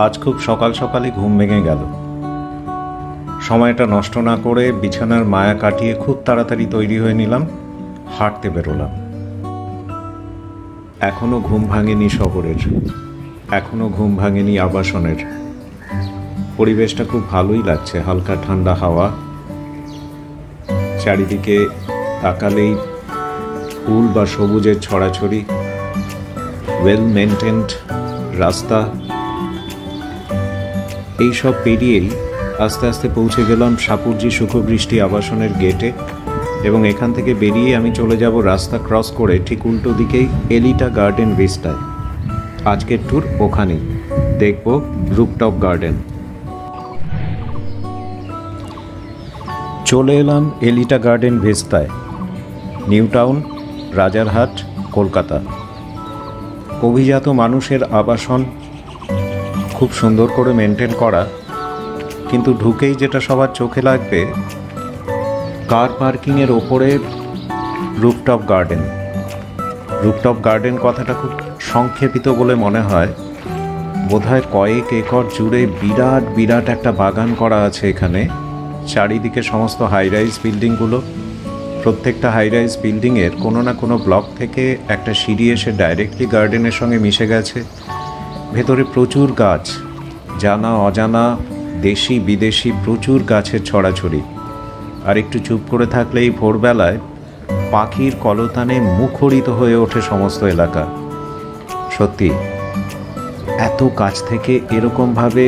আজ খুব সকাল সকালে ঘুম ভেঙে গেল। সময়টা নষ্ট না করে বিছানার মায়া কাটিয়ে খুব তাড়াতাড়ি তৈরি হয়ে নিলাম, হাঁটতে বেরোলাম। এখনো ঘুম ভাঙেনি শহরের, এখনো ঘুম ভাঙেনি আবাসনের। পরিবেশটা খুব ভালোই লাগছে, হালকা ঠান্ডা হাওয়া, চারিদিকে তাকালেই ফুল বা সবুজের ছড়াছড়ি, ওয়েল মেনটেন্ড রাস্তা। এইসব পেরিয়েই আস্তে আস্তে পৌঁছে গেলাম শাপুরজি সুখবৃষ্টি আবাসনের গেটে, এবং এখান থেকে বেরিয়ে আমি চলে যাব রাস্তা ক্রস করে ঠিক উল্টো দিকেই এলিটা গার্ডেন ভিস্টায়। আজকের ট্যুর ওখানেই, দেখব রুফটপ গার্ডেন। চলে এলাম এলিটা গার্ডেন ভিস্টায়, নিউটাউন, রাজারহাট, কলকাতা। অভিজাত মানুষের আবাসন, খুব সুন্দর করে মেনটেন করা, কিন্তু ঢুকেই যেটা সবার চোখে লাগবে, কার পার্কিংয়ের ওপরে রুফটপ গার্ডেন। রুফটপ গার্ডেন কথাটা খুব সংক্ষেপিত বলে মনে হয়। বোধহয় কয়েক একর জুড়ে বিরাট বিরাট একটা বাগান করা আছে এখানে। চারিদিকে সমস্ত হাইরাইজ বিল্ডিংগুলো, প্রত্যেকটা হাইরাইজ বিল্ডিংয়ের কোনো না কোনো ব্লক থেকে একটা সিঁড়ি এসে ডাইরেক্টলি গার্ডেনের সঙ্গে মিশে গেছে। ভেতরে প্রচুর গাছ, জানা অজানা, দেশি বিদেশি প্রচুর গাছের ছড়াছড়ি। আর একটু চুপ করে থাকলেই ভোরবেলায় পাখির কলতানে মুখরিত হয়ে ওঠে সমস্ত এলাকা। সত্যি, এত কাছ থেকে এরকমভাবে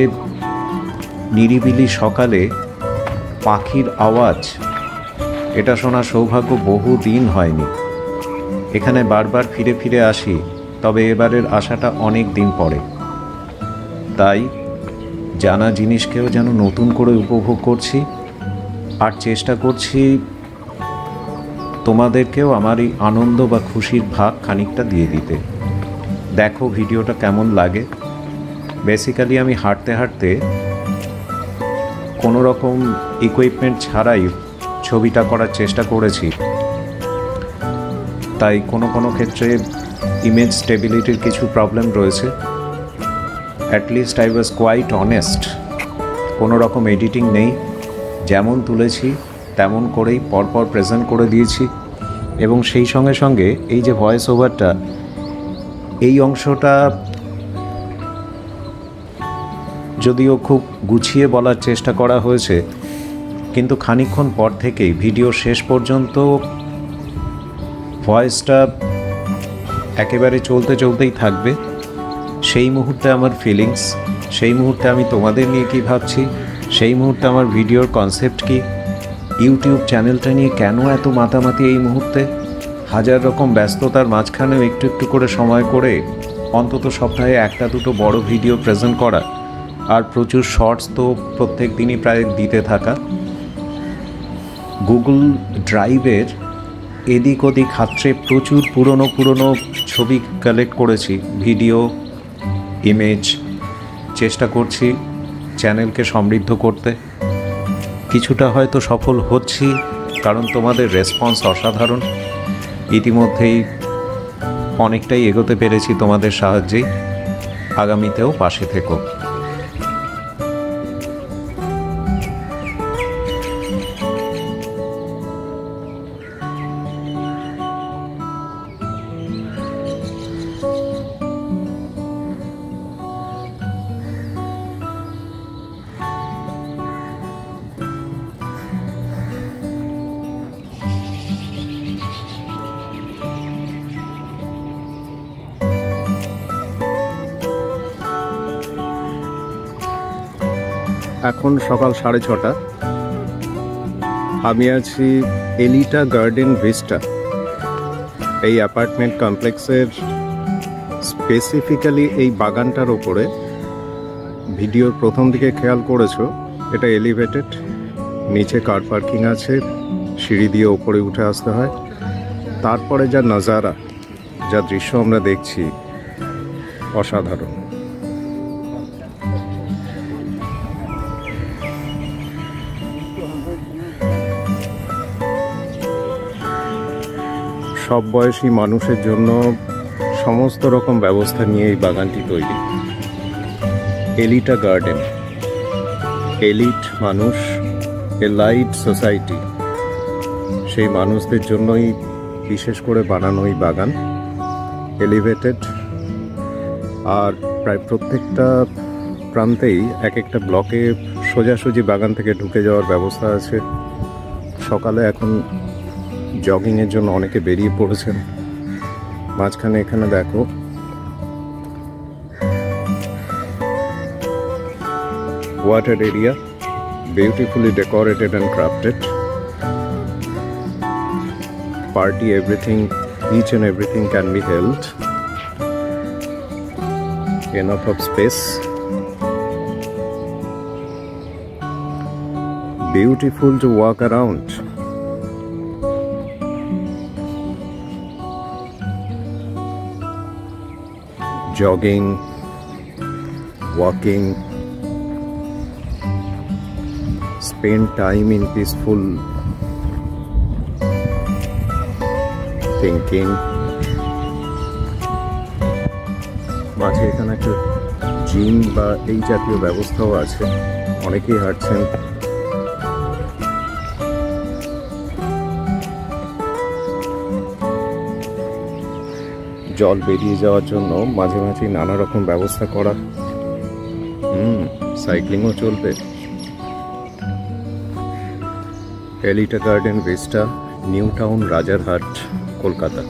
নিরিবিলি সকালে পাখির আওয়াজ, এটা শোনা সৌভাগ্য বহু দিন হয়নি। এখানে বারবার ফিরে ফিরে আসি, তবে এবারের আশাটা অনেক দিন পরে। তাই জানা জিনিসকেও যেন নতুন করে উপভোগ করছি, আর চেষ্টা করছি তোমাদেরকেও আমার এই আনন্দ বা খুশির ভাগ খানিকটা দিয়ে দিতে। দেখো ভিডিওটা কেমন লাগে। বেসিক্যালি আমি হাঁটতে হাঁটতে কোনো রকম ইকুইপমেন্ট ছাড়াই ছবিটা করার চেষ্টা করেছি, তাই কোনো কোনো ক্ষেত্রে ইমেজ স্টেবিলিটির কিছু প্রবলেম রয়েছে। At least I was quite honest, কোনো রকম এডিটিং নেই, যেমন তুলেছি তেমন করেই পরপর প্রেজেন্ট করে দিয়েছি। এবং সেই সঙ্গে সঙ্গে এই যে ভয়েস ওভারটা, এই অংশটা যদিও খুব গুছিয়ে বলার চেষ্টা করা হয়েছে, কিন্তু খানিকক্ষণ পর থেকেই ভিডিও শেষ পর্যন্ত ভয়েসটা একেবারে চলতে চলতেই থাকবে। সেই মুহূর্তে আমার ফিলিংস, সেই মুহূর্তে আমি তোমাদের নিয়ে কী ভাবছি, সেই মুহূর্তে আমার ভিডিওর কনসেপ্ট কী, ইউটিউব চ্যানেলটা নিয়ে কেন এত মাতামাতি এই মুহূর্তে, হাজার রকম ব্যস্ততার মাঝখানেও একটু একটু করে সময় করে অন্তত সপ্তাহে একটা দুটো বড় ভিডিও প্রেজেন্ট করা, আর প্রচুর শর্টস তো প্রত্যেক দিনই প্রায় দিতে থাকা। গুগল ড্রাইভের এদিক ওদিক হাতড়ে প্রচুর পুরনো ছবি কালেক্ট করেছি, ভিডিও, ইমেজ। চেষ্টা করছি চ্যানেলকে সমৃদ্ধ করতে। কিছুটা হয়তো সফল হচ্ছি, কারণ তোমাদের রেসপন্স অসাধারণ। ইতিমধ্যেই অনেকটাই এগোতে পেরেছি তোমাদের সাহায্যেই। আগামীতেও পাশে থেকো। এখন সকাল 6:30। আমি আছি এলিটা গার্ডেন ভিস্টা। এই অ্যাপার্টমেন্ট কমপ্লেক্সের স্পেসিফিক্যালি এই বাগানটার ওপরে। ভিডিওর প্রথম দিকে খেয়াল করেছো, এটা এলিভেটেড, নিচে কার পার্কিং আছে, সিঁড়ি দিয়ে ওপরে উঠে আসতে হয়। তারপরে যা নজারা, যা দৃশ্য আমরা দেখছি, অসাধারণ। সব বয়সী মানুষের জন্য সমস্ত রকম ব্যবস্থা নিয়ে এই বাগানটি তৈরি। এলিটা গার্ডেন, এলিট মানুষ, এলাইট সোসাইটি, সেই মানুষদের জন্যই বিশেষ করে বানানো এই বাগান, এলিভেটেড। আর প্রায় প্রত্যেকটা প্রান্তেই এক একটা ব্লকে সোজাসুজি বাগান থেকে ঢুকে যাওয়ার ব্যবস্থা আছে। সকালে এখন জগিংয়ের জন্য অনেকে বেরিয়ে পড়েছেন। মাঝখানে এখানে দেখো water area, beautifully decorated and crafted. Party, everything, each and everything can be held. Enough of space. Beautiful to walk around. Jogging, walking, spend time in peaceful thinking. মাঝে এখানে একটা জিম বা এই জাতীয় ব্যবস্থাও আছে, অনেকেই হাঁটছেন। জল বেরিয়ে যাওয়ার জন্য মাঝে মাঝে নানা রকম ব্যবস্থা করা। সাইক্লিংও চলবে। Elita Garden Vista, New Town, Rajarhat, Kolkata.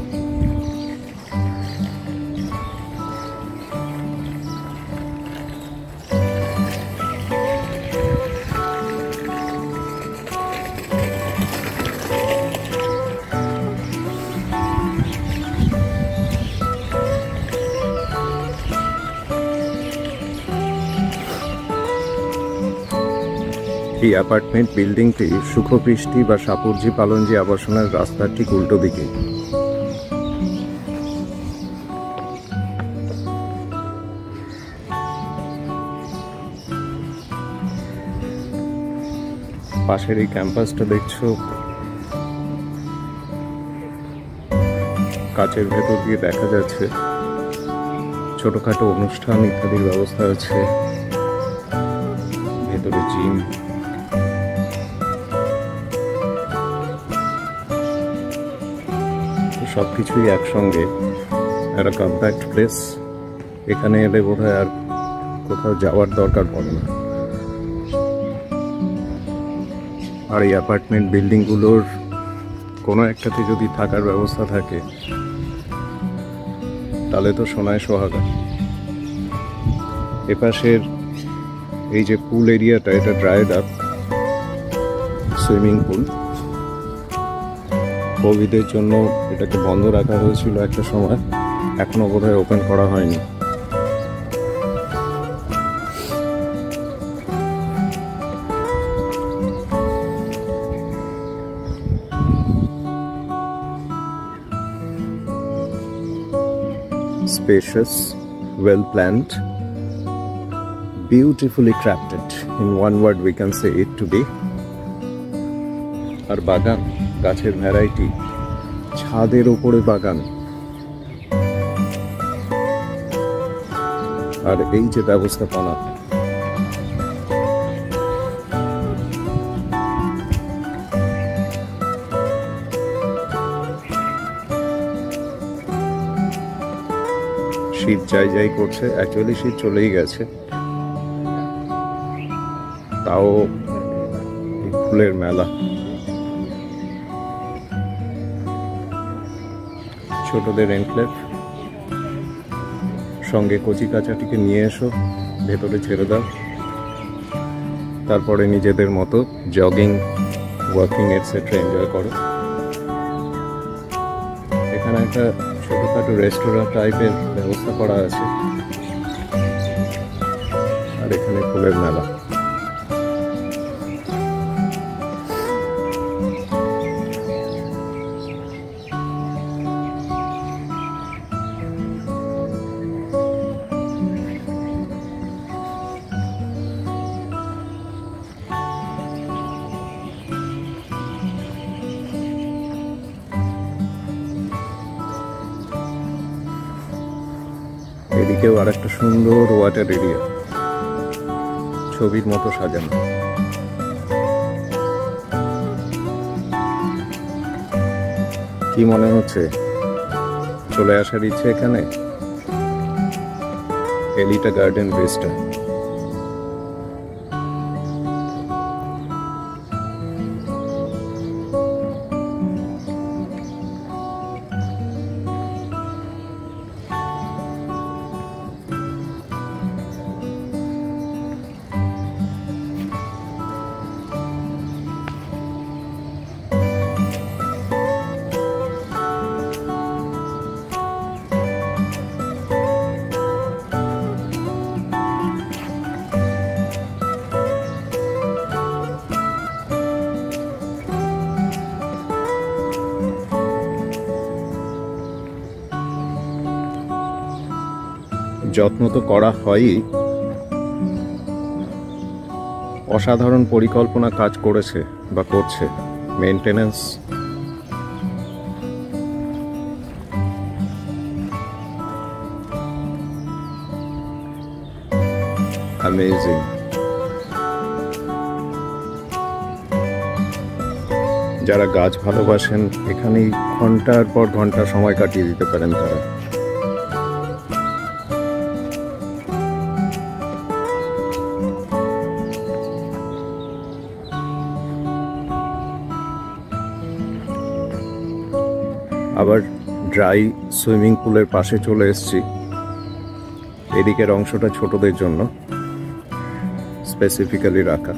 এই অ্যাপার্টমেন্ট বিল্ডিংটি সুখবৃষ্টি বা শাপুরজি পালনজি আবাসনের রাস্তার ঠিক উল্টো দিকে। পাশের এই ক্যাম্পাসটা দেখছো, কাচের ভেতর দিয়ে দেখা যাচ্ছে ছোটখাটো অনুষ্ঠান ইত্যাদির ব্যবস্থা আছে। ভেতরে জিম, সবকিছুই একসঙ্গে একটা কম্প্যাক্ট প্লেস। এখানে এলে বোধহয় আর কোথাও যাওয়ার দরকার পড়ে না। আর এই অ্যাপার্টমেন্ট বিল্ডিংগুলোর কোনো একটাতে যদি থাকার ব্যবস্থা থাকে তাহলে তো সোনায় সোহাগা। এপাশের এই যে পুল এরিয়াটা, এটা ড্রাইড আপ, সুইমিং পুল। কোভিডের জন্য এটাকে বন্ধ রাখা হয়েছিল একটা সময়, এখনো বোধহয় ওপেন করা হয়নি। Spacious, well planned, beautifully crafted. In one word we can say it to be. আর বাগান, গাছের ভ্যারাইটি, ছাদের উপরে বাগান। আর এই যে ব্যবস্থাপনা, শীত যাই যাই করছে, অ্যাকচুয়ালি শীত চলেই গেছে, তাও ফুলের মেলা। ছোটদের এনক্লেভ, সঙ্গে কচি কাচাটিকে নিয়ে এসো, ভেতরে ছেড়ে দাও, তারপরে নিজেদের মতো জগিং, ওয়াকিং এটসেট্রা এনজয় করো। এখানে একটা ছোটখাটো রেস্টুরেন্ট টাইপের ব্যবস্থা করা আছে, আর এখানে ফুলের মেলা। এদিকেও আর একটা সুন্দর ওয়াটার এরিয়া। ছবির মতো সাজানো। কি মনে হচ্ছে চলে আসার ইচ্ছে এখানে? Elita Garden vista. যত্ন তো করা হয়ই, অসাধারণ পরিকল্পনা কাজ করেছে বা করছে। Maintenance amazing. যারা গাছ ভালোবাসেন এখানেই ঘন্টার পর ঘন্টা সময় কাটিয়ে দিতে পারেন তারা। আবার ড্রাই সুইমিং পুলের পাশে চলে এসেছি। এদিকের অংশটা ছোটদের জন্য স্পেসিফিক্যালি রাখা।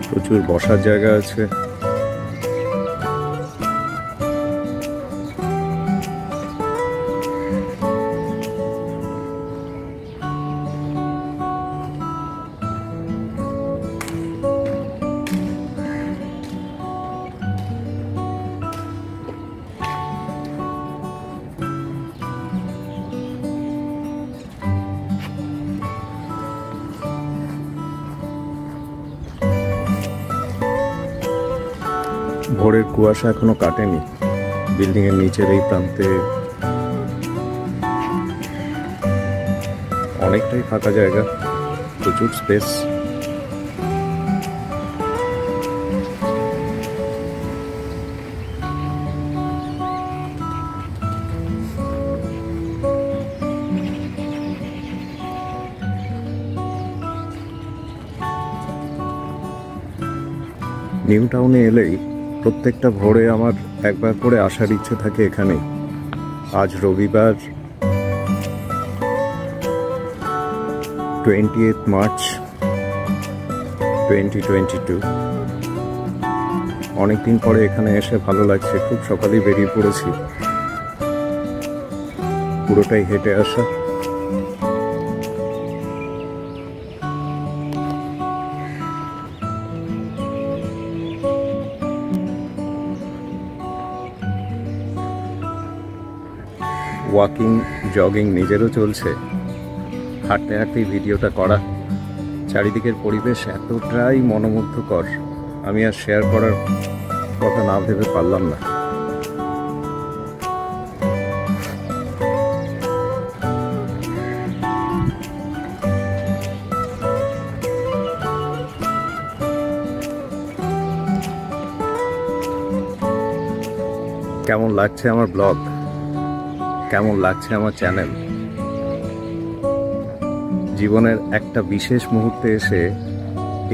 প্রচুর বসার জায়গা আছে। ভোরের কুয়াশা এখনো কাটেনি। বিল্ডিং এর নিচের এই প্রান্তে অনেকটাই ফাঁকা জায়গা, প্রচুর স্পেস। নিউ টাউনে এলেই প্রত্যেকটা ভোরে আমার একবার করে আসার ইচ্ছে থাকে এখানে। আজ রবিবার 28 মার্চ 2022। অনেকদিন পরে এখানে এসে ভালো লাগছে। খুব সকালেই বেরিয়ে পড়েছি, পুরোটাই হেঁটে আসা। ওয়াকিং জগিং নিজেরও চলছে, হাঁটতে হাঁটতেই ভিডিওটা করা। চারিদিকের পরিবেশ এতটাই মনোমুগ্ধকর, আমি আর শেয়ার করার কথা না ভেবে পারলাম না। কেমন লাগছে আমার ব্লগ, কেমন লাগছে আমার চ্যানেল? জীবনের একটা বিশেষ মুহূর্তে এসে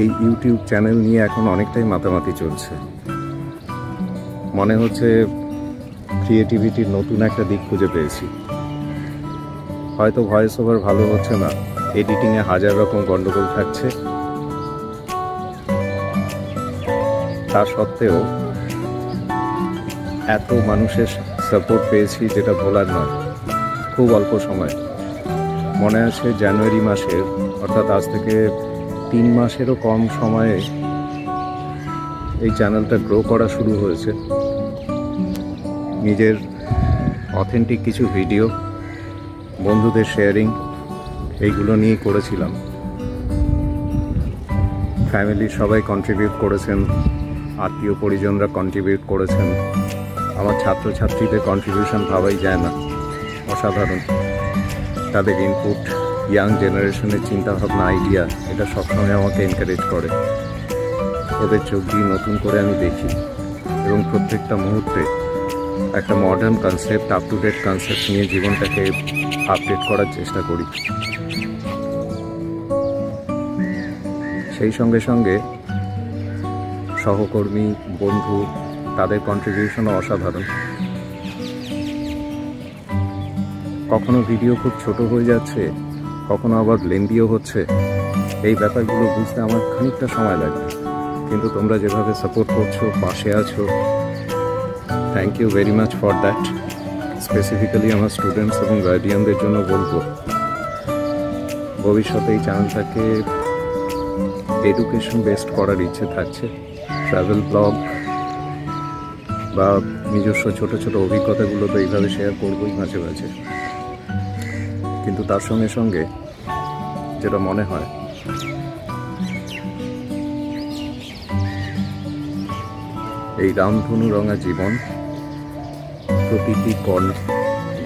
এই ইউটিউব চ্যানেল নিয়ে এখন অনেকটাই মাতামাতি চলছে। মনে হচ্ছে ক্রিয়েটিভিটির নতুন একটা দিক খুঁজে পেয়েছি। হয়তো ভয়েস ওভার ভালো হচ্ছে না, এডিটিংয়ে হাজার রকম গন্ডগোল থাকছে, তা সত্ত্বেও এত মানুষের সাপোর্ট পেয়েছি যেটা ভোলার নয়। খুব অল্প সময়, মনে আছে জানুয়ারি মাসের, অর্থাৎ আজ থেকে 3 মাসেরও কম সময়ে এই চ্যানেলটা গ্রো করা শুরু হয়েছে। নিজের অথেন্টিক কিছু ভিডিও, বন্ধুদের শেয়ারিং, এইগুলো নিয়ে করেছিলাম। ফ্যামিলির সবাই কন্ট্রিবিউট করেছেন, আত্মীয় পরিজনরা কন্ট্রিবিউট করেছেন, আমার ছাত্রছাত্রীদের কন্ট্রিবিউশন ভাবাই যায় না, অসাধারণ। তাদের ইনপুট, ইয়াং জেনারেশনের চিন্তাভাবনা, আইডিয়া, এটা সবসময় আমাকে এনকারেজ করে। ওদের চোখ দিয়ে নতুন করে আমি দেখি এবং প্রত্যেকটা মুহূর্তে একটা modern concept, up to date concept নিয়ে জীবনটাকে আপডেট করার চেষ্টা করি। সেই সঙ্গে সঙ্গে সহকর্মী, বন্ধু, তাদের কন্ট্রিবিউশনও অসাধারণ। কখনো ভিডিও খুব ছোট হয়ে যাচ্ছে, কখনো আবার লেন্দিও হচ্ছে। এই ব্যাপারগুলো বুঝতে আমার খানিকটা সময় লাগে, কিন্তু তোমরা যেভাবে সাপোর্ট করছো, পাশে আছো, thank you very much for that. Specifically আমার স্টুডেন্টস এবং গার্ডিয়ানদের জন্য বলবো, ভবিষ্যতে এই চ্যানেলটাকে এডুকেশন বেসড করার ইচ্ছে থাকছে। ট্রাভেল ব্লগ বা নিজস্ব ছোট ছোট অভিজ্ঞতাগুলো তো এইভাবে শেয়ার করবোই মাঝে মাঝে, কিন্তু তার সঙ্গে সঙ্গে যেটা মনে হয়, এই রামধনু রঙা জীবন প্রতিটি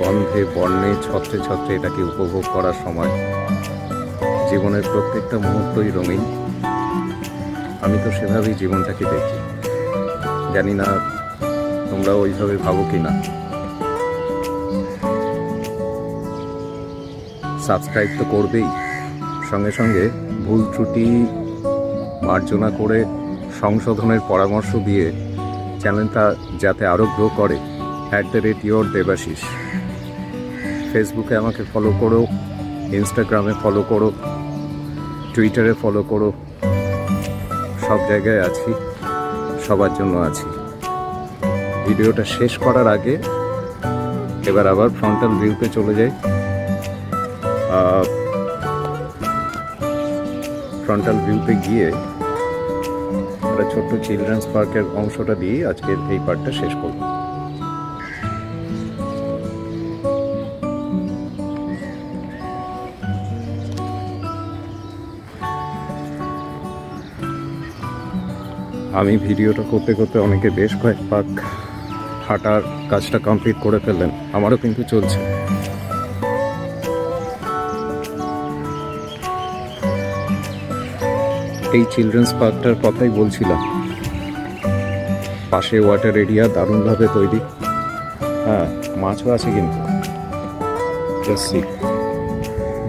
গন্ধে, বর্ণে, ছত্রে ছত্রে এটাকে উপভোগ করার সময় জীবনের প্রত্যেকটা মুহূর্তই রঙিন। আমি তো সেভাবেই জীবনটাকে দেখি, জানি না তোমরা ওইভাবে ভাবো কি না। সাবস্ক্রাইব তো করবেই, সঙ্গে সঙ্গে ভুল ত্রুটি মার্জনা করে সংশোধনের পরামর্শ দিয়ে চ্যানেলটা যাতে আরও গ্রো করে, @yourdebasis ফেসবুকে আমাকে ফলো করো, ইনস্টাগ্রামে ফলো করো, টুইটারে ফলো করো, সব জায়গায় আছি, সবার জন্য আছি। ভিডিওটা শেষ করার আগে এবার আবার ফ্রন্টাল ভিউতে চলে যাই। ফ্রন্টাল ভিউতে গিয়ে একটা ছোট্ট চিলড্রেন্স পার্কের অংশটা দিয়ে আজকের এই পার্টটা শেষ করব। আমি ভিডিওটা করতে করতে অনেকে বেশ কয়েক পাক হাঁটার কাজটা কমপ্লিট করে ফেললেন, আমারও কিন্তু চলছে। এই চিলড্রেন্স পার্কটার কথাই বলছিলাম, পাশে ওয়াটার এরিয়া দারুণভাবে তৈরি, হ্যাঁ মাছও আছে কিন্তু,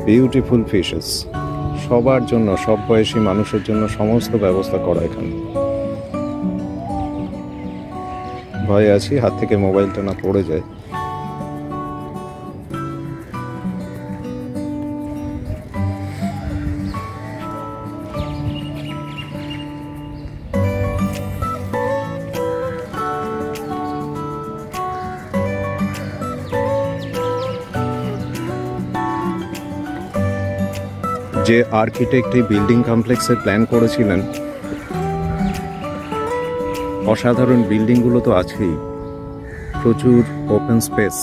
বিউটিফুল ফিশেস, সবার জন্য, সব বয়সী মানুষের জন্য সমস্ত ব্যবস্থা করা এখানে। ভয়ে আছি হাত থেকে মোবাইলটা না পড়ে যায়। যে আর্কিটেক্ট এই বিল্ডিং কমপ্লেক্সের প্ল্যান করেছিলেন, অসাধারণ বিল্ডিংগুলো তো আছেই, প্রচুর ওপেন স্পেস,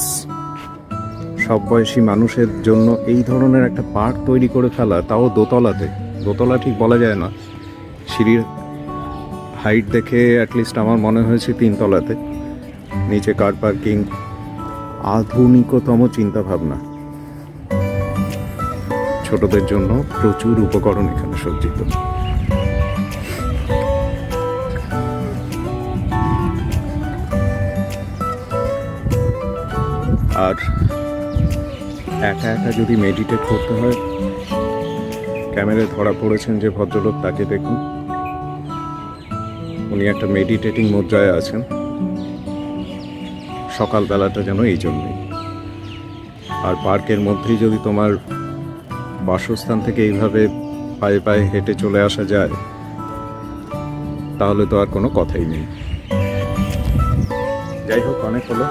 সব বয়সী মানুষের জন্য এই ধরনের একটা পার্ক তৈরি করে ফেলা, তাও দোতলাতে। দোতলা ঠিক বলা যায় না, সিঁড়ির হাইট দেখে অ্যাটলিস্ট আমার মনে হয়েছে 3 তলাতে, নিচে কার পার্কিং, আধুনিকতম চিন্তাভাবনা। ছোটদের জন্য প্রচুর উপকরণ এখানে সজ্জিত। আর একা একা যদি মেডিটেট করতে হয়, ক্যামেরায় ধরা পড়েছেন যে ভদ্রলোক, তাকে দেখুন, উনি একটা মেডিটেটিং মুদ্রায় আছেন। সকালবেলাটা যেন এই জন্যই। আর পার্কের মধ্যেই যদি তোমার বাসস্থান থেকে এইভাবে পায়ে পায়ে হেঁটে চলে আসা যায়, তাহলে তো আর কোনো কথাই নেই। যাই হোক, অনেক হলো,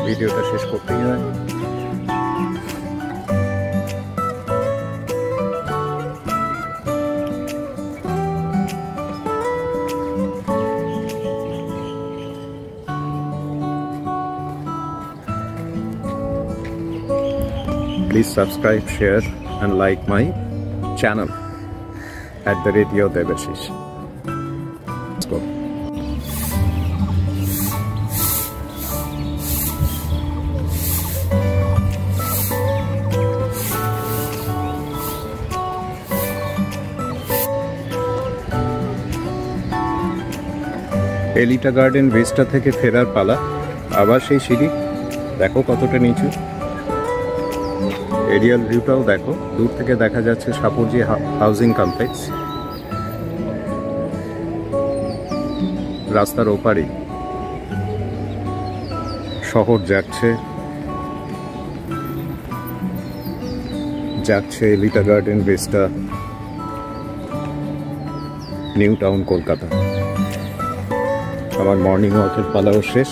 ভিডিওটা শেষ করতেই হয়। Please subscribe, share and like my channel @yourdebasis. Let's go. Elita Garden vista থেকে ফেরার পালা। আবার সেই সিঁড়ি, দেখো কতটা নিচু। এরিয়াল ভিউটাও দেখো, দূর থেকে দেখা যাচ্ছে শাপুরজি হাউজিং কমপ্লেক্স। রাস্তার ওপারে শহর যাচ্ছে Elita Garden vista, new town Kolkata. আমার মর্নিং ওয়াকের পালাও শেষ।